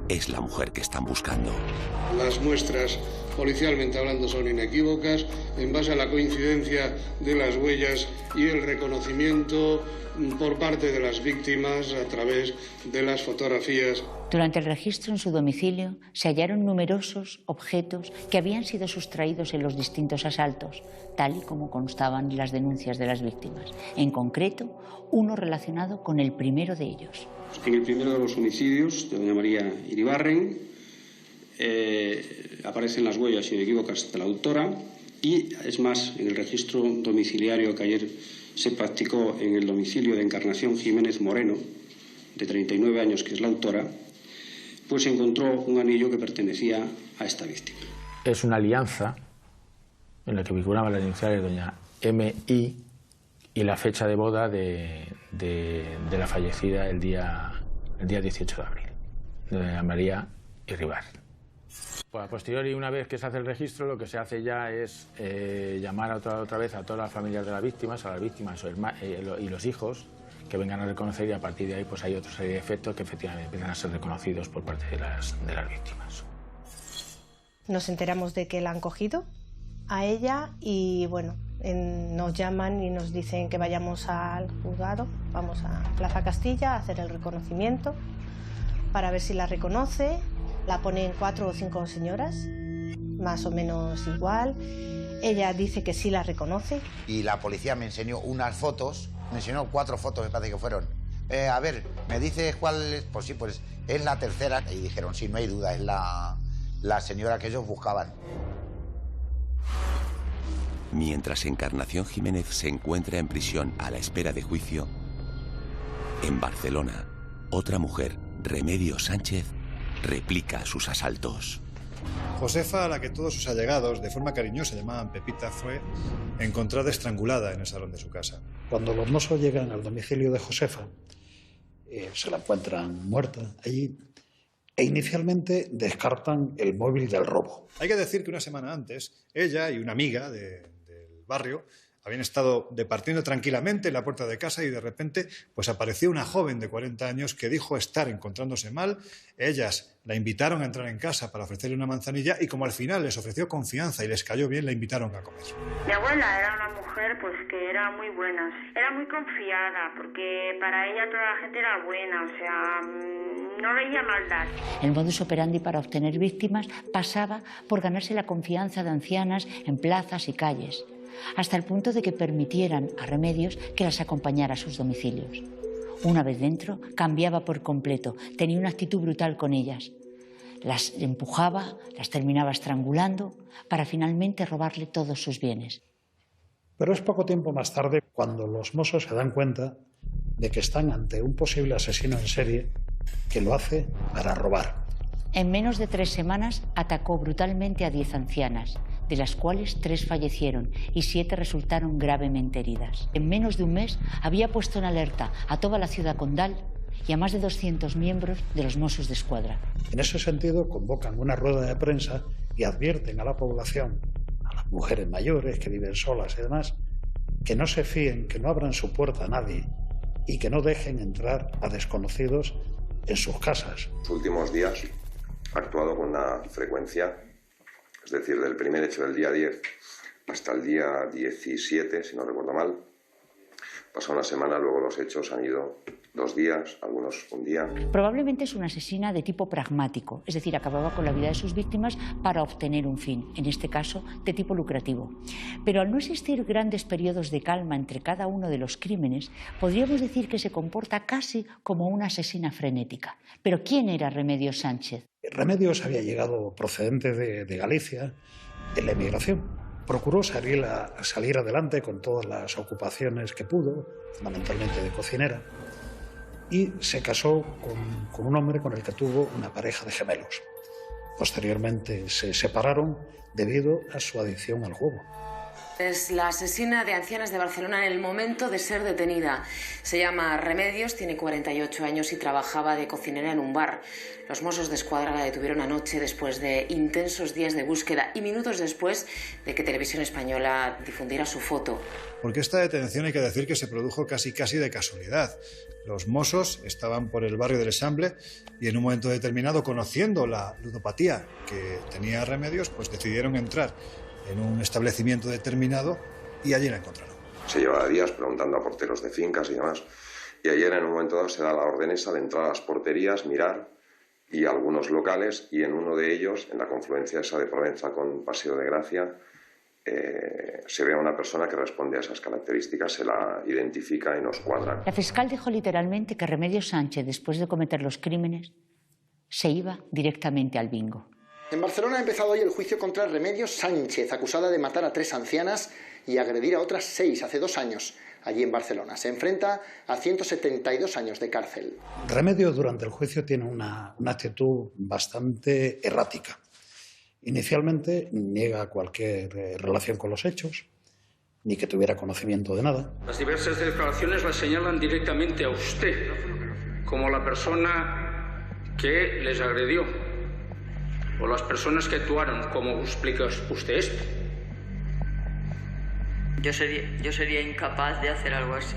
Speaker 1: es la mujer que están buscando.
Speaker 16: Las muestras, policialmente hablando, son inequívocas en base a la coincidencia de las huellas y el reconocimiento por parte de las víctimas a través de las fotografías.
Speaker 5: Durante el registro en su domicilio se hallaron numerosos objetos que habían sido sustraídos en los distintos asaltos, tal y como constaban en las denuncias de las víctimas. En concreto, uno relacionado con el primero de ellos.
Speaker 16: En el primero de los homicidios de doña María Iribarren aparecen las huellas inequívocas de la autora y, es más, en el registro domiciliario que ayer se practicó en el domicilio de Encarnación Jiménez Moreno, de 39 años, que es la autora, pues se encontró un anillo que pertenecía a esta víctima.
Speaker 3: Es una alianza en la que figuraban las iniciales de doña M.I. y la fecha de boda de la fallecida el día 18 de abril, de doña María Iribarren. Pues a posteriori, una vez que se hace el registro, lo que se hace ya es llamar otra vez a todas las familias de las víctimas, y los hijos, que vengan a reconocer, y a partir de ahí pues hay otra serie de efectos que efectivamente empiezan a ser reconocidos por parte de las víctimas.
Speaker 17: Nos enteramos de que la han cogido a ella y bueno,
Speaker 6: nos llaman y nos dicen que vayamos al juzgado, vamos a Plaza Castilla a hacer el reconocimiento para ver si la reconoce. La ponen 4 o 5 señoras, más o menos igual. Ella dice que sí la reconoce.
Speaker 9: Y la policía me enseñó unas fotos, me enseñó 4 fotos, me parece que fueron. A ver, ¿me dices cuál es? Pues sí, pues es la tercera. Y dijeron, sí, no hay duda, es la señora que ellos buscaban.
Speaker 1: Mientras Encarnación Jiménez se encuentra en prisión a la espera de juicio, en Barcelona, otra mujer, Remedios Sánchez, replica sus asaltos.
Speaker 7: Josefa, a la que todos sus allegados, de forma cariñosa, llamaban Pepita, fue encontrada estrangulada en el salón de su casa.
Speaker 4: Cuando los mozos llegan al domicilio de Josefa, se la encuentran muerta allí e inicialmente descartan el móvil del robo.
Speaker 7: Hay que decir que una semana antes, ella y una amiga del barrio habían estado departiendo tranquilamente en la puerta de casa y de repente pues apareció una joven de 40 años que dijo estar encontrándose mal. Ellas la invitaron a entrar en casa para ofrecerle una manzanilla y como al final les ofreció confianza y les cayó bien, la invitaron a comer.
Speaker 17: Mi abuela era una mujer pues que era muy buena, era muy confiada porque para ella toda la gente era buena, o sea, no veía maldad.
Speaker 5: El modus operandi para obtener víctimas pasaba por ganarse la confianza de ancianas en plazas y calles, hasta el punto de que permitieran a Remedios que las acompañara a sus domicilios. Una vez dentro, cambiaba por completo, tenía una actitud brutal con ellas. Las empujaba, las terminaba estrangulando, para finalmente robarle todos sus bienes.
Speaker 4: Pero es poco tiempo más tarde cuando los mozos se dan cuenta de que están ante un posible asesino en serie que lo hace para robar.
Speaker 5: En menos de 3 semanas atacó brutalmente a 10 ancianas, de las cuales 3 fallecieron y 7 resultaron gravemente heridas. En menos de un mes había puesto en alerta a toda la ciudad condal y a más de 200 miembros de los Mossos d'Esquadra.
Speaker 4: En ese sentido, convocan una rueda de prensa y advierten a la población, a las mujeres mayores que viven solas y demás, que no se fíen, que no abran su puerta a nadie y que no dejen entrar a desconocidos en sus casas.
Speaker 18: En los últimos días ha actuado con una frecuencia, es decir, del primer hecho del día 10 hasta el día 17, si no recuerdo mal. Pasó una semana, luego los hechos han ido 2 días, algunos un día.
Speaker 5: Probablemente es una asesina de tipo pragmático, es decir, acababa con la vida de sus víctimas para obtener un fin, en este caso de tipo lucrativo. Pero al no existir grandes periodos de calma entre cada uno de los crímenes, podríamos decir que se comporta casi como una asesina frenética. ¿Pero quién era Remedios Sánchez?
Speaker 4: Remedios había llegado procedente de Galicia, en la emigración. Procuró salir adelante con todas las ocupaciones que pudo, fundamentalmente de cocinera, y se casó con un hombre con el que tuvo una pareja de gemelos. Posteriormente se separaron debido a su adicción al juego.
Speaker 15: Es la asesina de ancianas de Barcelona en el momento de ser detenida. Se llama Remedios, tiene 48 años y trabajaba de cocinera en un bar. Los Mossos d'Esquadra la detuvieron anoche después de intensos días de búsqueda y minutos después de que Televisión Española difundiera su foto.
Speaker 7: Porque esta detención hay que decir que se produjo casi de casualidad. Los Mossos estaban por el barrio del Eixample y en un momento determinado, conociendo la ludopatía que tenía Remedios, pues decidieron entrar en un establecimiento determinado y allí la encontraron.
Speaker 18: Se llevaba días preguntando a porteros de fincas y demás. Y ayer en un momento dado se da la orden esa de entrar a las porterías, mirar, y a algunos locales, y en uno de ellos, en la confluencia esa de Provenza con Paseo de Gracia, se ve a una persona que responde a esas características, se la identifica y nos cuadra.
Speaker 5: La fiscal dijo literalmente que Remedios Sánchez, después de cometer los crímenes, se iba directamente al bingo.
Speaker 19: En Barcelona ha empezado hoy el juicio contra Remedios Sánchez, acusada de matar a 3 ancianas y agredir a otras 6 hace 2 años, allí en Barcelona. Se enfrenta a 172 años de cárcel.
Speaker 4: Remedios durante el juicio tiene una actitud bastante errática. Inicialmente niega cualquier relación con los hechos, ni que tuviera conocimiento de nada.
Speaker 20: Las diversas declaraciones la señalan directamente a usted como la persona que les agredió, o las personas que actuaron. ¿Cómo explica usted esto?
Speaker 21: Yo sería incapaz de hacer algo así.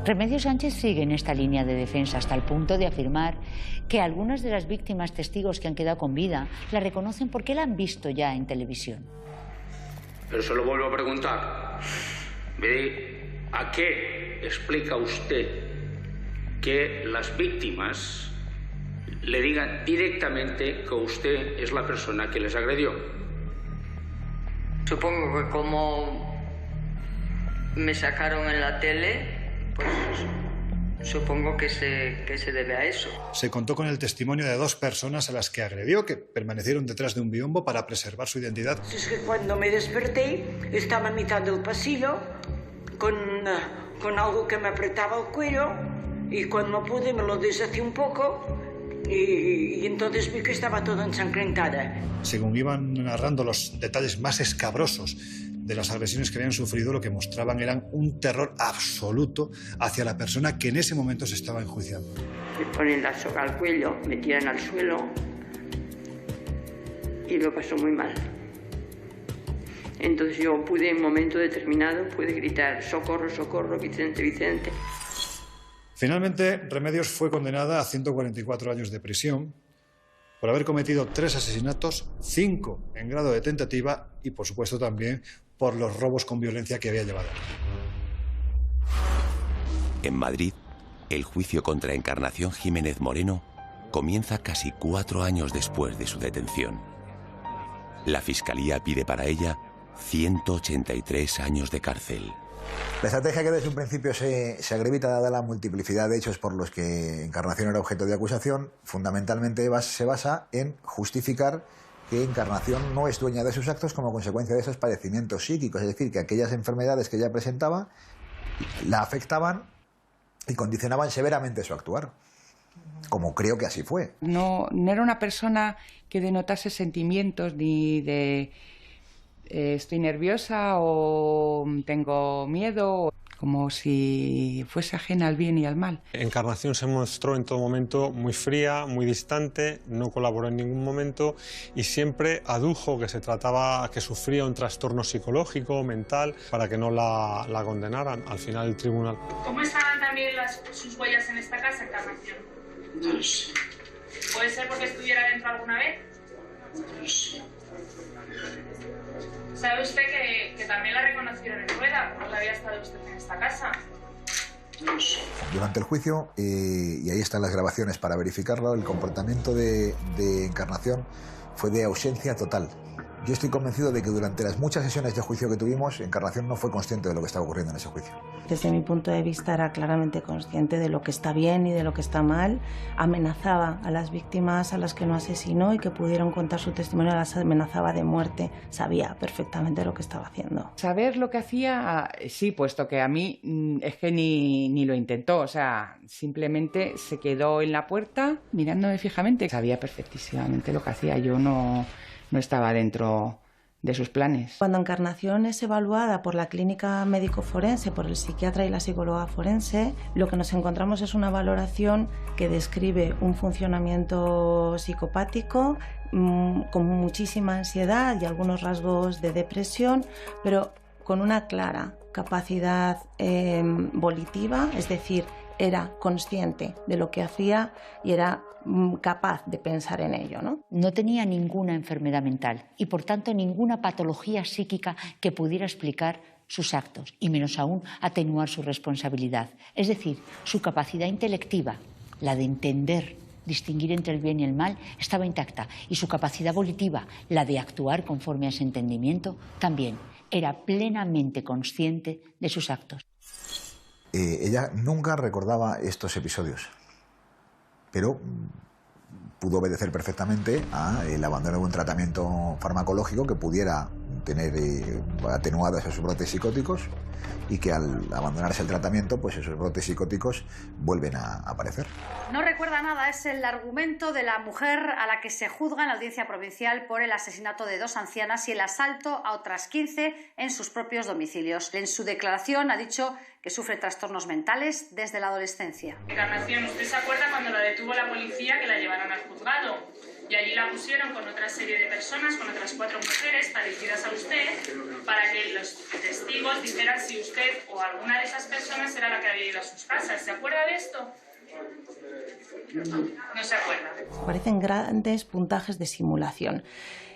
Speaker 5: Remedios Sánchez sigue en esta línea de defensa hasta el punto de afirmar que algunas de las víctimas testigos que han quedado con vida la reconocen porque la han visto ya en televisión.
Speaker 20: Pero se lo vuelvo a preguntar. ¿A qué explica usted que las víctimas le digan directamente que usted es la persona que les agredió?
Speaker 21: Supongo que como me sacaron en la tele, pues supongo que se debe a eso.
Speaker 7: Se contó con el testimonio de 2 personas a las que agredió, que permanecieron detrás de un biombo para preservar su identidad.
Speaker 11: Es que cuando me desperté, estaba a mitad del pasillo con algo que me apretaba el cuello, y cuando pude me lo deshice un poco y entonces vi que estaba toda ensangrentada.
Speaker 7: Según iban narrando los detalles más escabrosos de las agresiones que habían sufrido, lo que mostraban eran un terror absoluto hacia la persona que en ese momento se estaba enjuiciando.
Speaker 21: Me ponen la soga al cuello, me tiran al suelo y lo pasó muy mal. Entonces yo pude, en un momento determinado, gritar: socorro, socorro, Vicente, Vicente.
Speaker 7: Finalmente, Remedios fue condenada a 144 años de prisión por haber cometido 3 asesinatos, 5 en grado de tentativa y, por supuesto, también por los robos con violencia que había llevado.
Speaker 1: En Madrid, el juicio contra Encarnación Jiménez Moreno comienza casi 4 años después de su detención. La Fiscalía pide para ella 183 años de cárcel.
Speaker 8: La estrategia que desde un principio se acredita, dada la multiplicidad de hechos por los que Encarnación era objeto de acusación, fundamentalmente se basa en justificar que Encarnación no es dueña de sus actos como consecuencia de esos padecimientos psíquicos, es decir, que aquellas enfermedades que ella presentaba la afectaban y condicionaban severamente su actuar, como creo que así fue.
Speaker 10: No era una persona que denotase sentimientos ni de estoy nerviosa o tengo miedo, como si fuese ajena al bien y al mal.
Speaker 2: Encarnación se mostró en todo momento muy fría, muy distante, no colaboró en ningún momento y siempre adujo que se trataba, que sufría un trastorno psicológico, mental, para que no la condenaran al final del tribunal.
Speaker 22: ¿Cómo estaban también sus huellas en esta casa, Encarnación?
Speaker 21: No lo sé.
Speaker 22: ¿Puede ser porque estuviera dentro alguna vez?
Speaker 21: No lo sé.
Speaker 22: ¿Sabe usted que también la reconocieron en Rueda cuando había estado usted en esta casa?
Speaker 21: No lo sé.
Speaker 8: Durante el juicio, y ahí están las grabaciones para verificarlo, el comportamiento de Encarnación fue de ausencia total. Yo estoy convencido de que durante las muchas sesiones de juicio que tuvimos, Encarnación no fue consciente de lo que estaba ocurriendo en ese juicio.
Speaker 6: Desde mi punto de vista era claramente consciente de lo que está bien y de lo que está mal. Amenazaba a las víctimas a las que no asesinó y que pudieron contar su testimonio, las amenazaba de muerte. Sabía perfectamente lo que estaba haciendo.
Speaker 10: Saber lo que hacía, sí, puesto que a mí es que ni lo intentó. O sea, simplemente se quedó en la puerta mirándome fijamente. Sabía perfectísimamente lo que hacía. Yo no estaba dentro de sus planes.
Speaker 6: Cuando Encarnación es evaluada por la clínica médico-forense, por el psiquiatra y la psicóloga forense, lo que nos encontramos es una valoración que describe un funcionamiento psicopático con muchísima ansiedad y algunos rasgos de depresión, pero con una clara capacidad volitiva, es decir, era consciente de lo que hacía y era capaz de pensar en ello, ¿no?
Speaker 5: No tenía ninguna enfermedad mental y, por tanto, ninguna patología psíquica que pudiera explicar sus actos y, menos aún, atenuar su responsabilidad. Es decir, su capacidad intelectiva, la de entender, distinguir entre el bien y el mal, estaba intacta y su capacidad volitiva, la de actuar conforme a ese entendimiento, también era plenamente consciente de sus actos.
Speaker 8: Ella nunca recordaba estos episodios, pero pudo obedecer perfectamente al abandono de un tratamiento farmacológico que pudiera tener atenuados esos brotes psicóticos y que al abandonarse el tratamiento, pues esos brotes psicóticos vuelven a aparecer.
Speaker 23: No recuerda nada, es el argumento de la mujer a la que se juzga en la audiencia provincial por el asesinato de 2 ancianas y el asalto a otras 15 en sus propios domicilios. En su declaración ha dicho que sufre trastornos mentales desde la adolescencia.
Speaker 22: Encarnación, ¿usted se acuerda cuando la detuvo la policía que la llevaron al juzgado? Y allí la pusieron con otra serie de personas, con otras 4 mujeres parecidas a usted, para que los testigos dijeran si usted o alguna de esas personas era la que había ido a sus casas. ¿Se acuerda de esto? No se acuerda.
Speaker 6: Parecen grandes puntajes de simulación.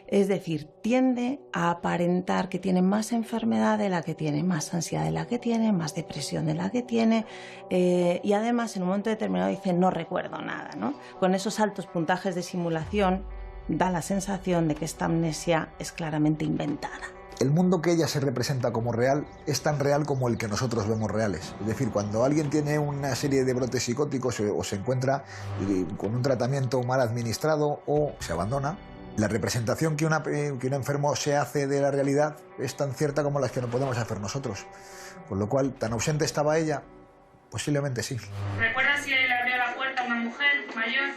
Speaker 6: Es decir, tiende a aparentar que tiene más enfermedad de la que tiene, más ansiedad de la que tiene, más depresión de la que tiene, y además en un momento determinado dice no recuerdo nada, ¿no? Con esos altos puntajes de simulación da la sensación de que esta amnesia es claramente inventada.
Speaker 8: El mundo que ella se representa como real es tan real como el que nosotros vemos reales. Es decir, cuando alguien tiene una serie de brotes psicóticos o se encuentra con un tratamiento mal administrado o se abandona, la representación que un enfermo se hace de la realidad es tan cierta como las que no podemos hacer nosotros. Con lo cual, ¿tan ausente estaba ella? Posiblemente sí.
Speaker 22: ¿Recuerdas si le abrió la puerta a una mujer mayor?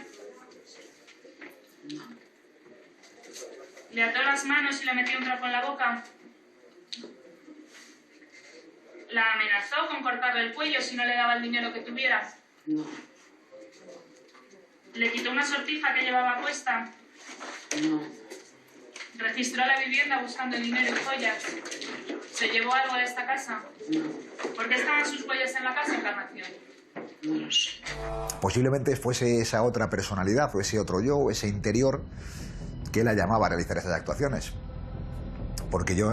Speaker 22: ¿Le ató las manos y le metió un trapo en la boca? ¿La amenazó con cortarle el cuello si no le daba el dinero que tuviera?
Speaker 21: No.
Speaker 22: ¿Le quitó una sortija que llevaba a cuesta?
Speaker 21: No.
Speaker 22: ¿Registró la vivienda buscando dinero y joyas? ¿Se llevó algo de esta casa?
Speaker 21: No.
Speaker 22: ¿Por qué estaban sus huellas en la casa, Encarnación?
Speaker 21: No lo sé.
Speaker 8: Posiblemente fuese esa otra personalidad o ese otro yo, o ese interior que la llamaba a realizar esas actuaciones. Porque yo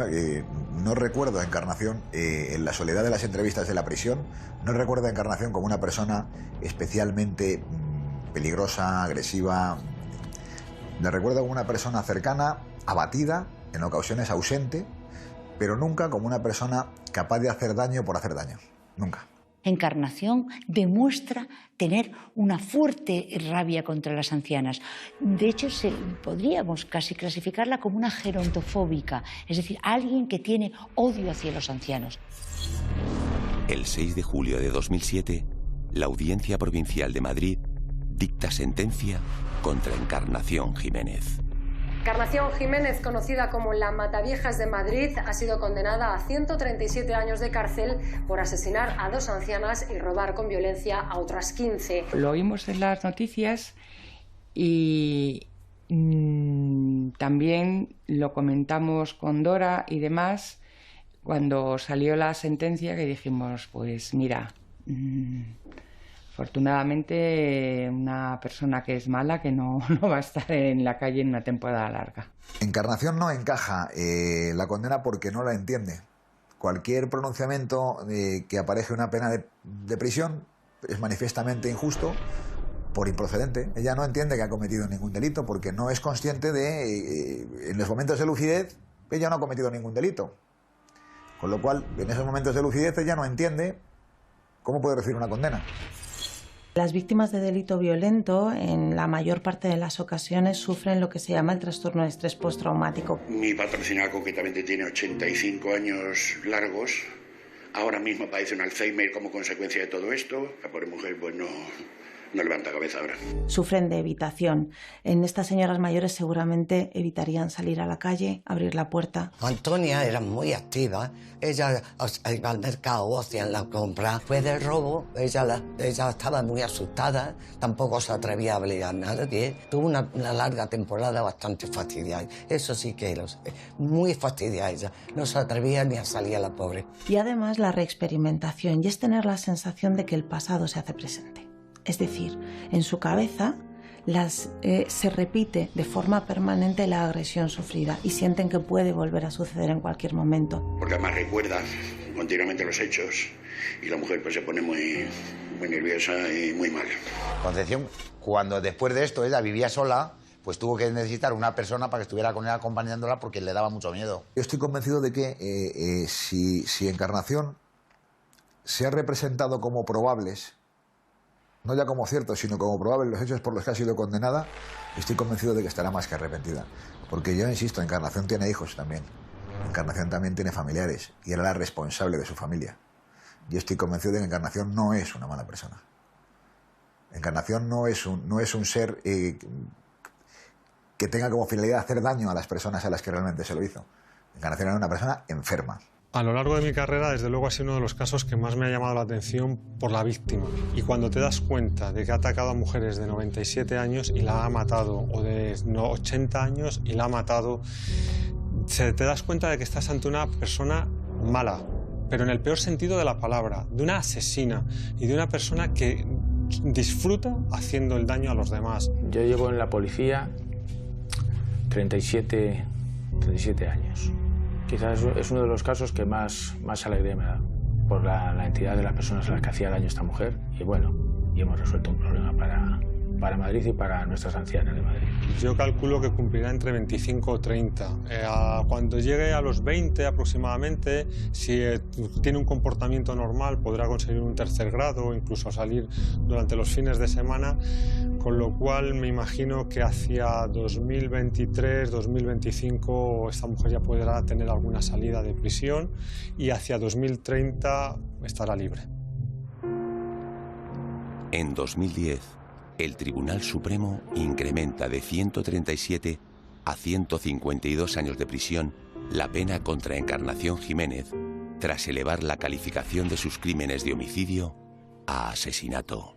Speaker 8: no recuerdo a Encarnación, en la soledad de las entrevistas de la prisión, no recuerdo a Encarnación como una persona especialmente peligrosa, agresiva. La recuerdo como una persona cercana, abatida, en ocasiones ausente, pero nunca como una persona capaz de hacer daño por hacer daño. Nunca.
Speaker 5: Encarnación demuestra tener una fuerte rabia contra las ancianas. De hecho, podríamos casi clasificarla como una gerontofóbica, es decir, alguien que tiene odio hacia los ancianos.
Speaker 1: El 6 de julio de 2007, la Audiencia Provincial de Madrid dicta sentencia contra Encarnación Jiménez.
Speaker 12: Encarnación Jiménez, conocida como la Mataviejas de Madrid, ha sido condenada a 137 años de cárcel por asesinar a 2 ancianas y robar con violencia a otras 15.
Speaker 10: Lo oímos en las noticias y también lo comentamos con Dora y demás cuando salió la sentencia, que dijimos, pues mira, afortunadamente una persona que es mala, que no va a estar en la calle en una temporada larga.
Speaker 8: Encarnación no encaja la condena porque no la entiende. Cualquier pronunciamiento que apareje una pena de prisión es manifiestamente injusto por improcedente. Ella no entiende que ha cometido ningún delito porque no es consciente de, en los momentos de lucidez, ella no ha cometido ningún delito. Con lo cual, en esos momentos de lucidez ella no entiende cómo puede recibir una condena.
Speaker 6: Las víctimas de delito violento, en la mayor parte de las ocasiones, sufren lo que se llama el trastorno de estrés postraumático.
Speaker 13: Mi patrocinada concretamente tiene 85 años largos. Ahora mismo padece un Alzheimer como consecuencia de todo esto. La pobre mujer pues no levanta cabeza ahora.
Speaker 6: Sufren de evitación. En estas señoras mayores seguramente evitarían salir a la calle, abrir la puerta.
Speaker 14: Antonia era muy activa. Ella iba al mercado, hacían la compra. Después del robo, ella estaba muy asustada. Tampoco se atrevía a hablar a nadie. Tuvo una larga temporada bastante fastidiada. Eso sí que lo sé. Muy fastidiada ella. No se atrevía ni a salir a la pobre.
Speaker 6: Y además la reexperimentación. Y es tener la sensación de que el pasado se hace presente. Es decir, en su cabeza se repite de forma permanente la agresión sufrida y sienten que puede volver a suceder en cualquier momento.
Speaker 13: Porque además recuerda continuamente los hechos y la mujer pues se pone muy nerviosa y muy mal.
Speaker 9: Concepción, cuando después de esto ella vivía sola, pues tuvo que necesitar una persona para que estuviera con ella acompañándola porque le daba mucho miedo.
Speaker 8: Yo estoy convencido de que si Encarnación se ha representado como probables, no ya como ciertos, sino como probables los hechos por los que ha sido condenada, estoy convencido de que estará más que arrepentida. Porque yo insisto, Encarnación tiene hijos también. Encarnación también tiene familiares y era la responsable de su familia. Yo estoy convencido de que Encarnación no es una mala persona. Encarnación no es un ser que tenga como finalidad hacer daño a las personas a las que realmente se lo hizo. Encarnación era una persona enferma.
Speaker 2: A lo largo de mi carrera, desde luego, ha sido uno de los casos que más me ha llamado la atención por la víctima. Y cuando te das cuenta de que ha atacado a mujeres de 97 años y la ha matado, o de 80 años y la ha matado, te das cuenta de que estás ante una persona mala, pero en el peor sentido de la palabra, de una asesina y de una persona que disfruta haciendo el daño a los demás.
Speaker 3: Yo llevo en la policía 37 años. Quizás es uno de los casos que más alegría me da, por la entidad de las personas a las que hacía daño esta mujer. Y bueno, y hemos resuelto un problema para Madrid y para nuestras ancianas de Madrid.
Speaker 2: Yo calculo que cumplirá entre 25 o 30. Cuando llegue a los 20 aproximadamente, si tiene un comportamiento normal, podrá conseguir un tercer grado o incluso salir durante los fines de semana, con lo cual me imagino que hacia 2023, 2025 esta mujer ya podrá tener alguna salida de prisión y hacia 2030 estará libre.
Speaker 1: En 2010, el Tribunal Supremo incrementa de 137 a 152 años de prisión la pena contra Encarnación Jiménez tras elevar la calificación de sus crímenes de homicidio a asesinato.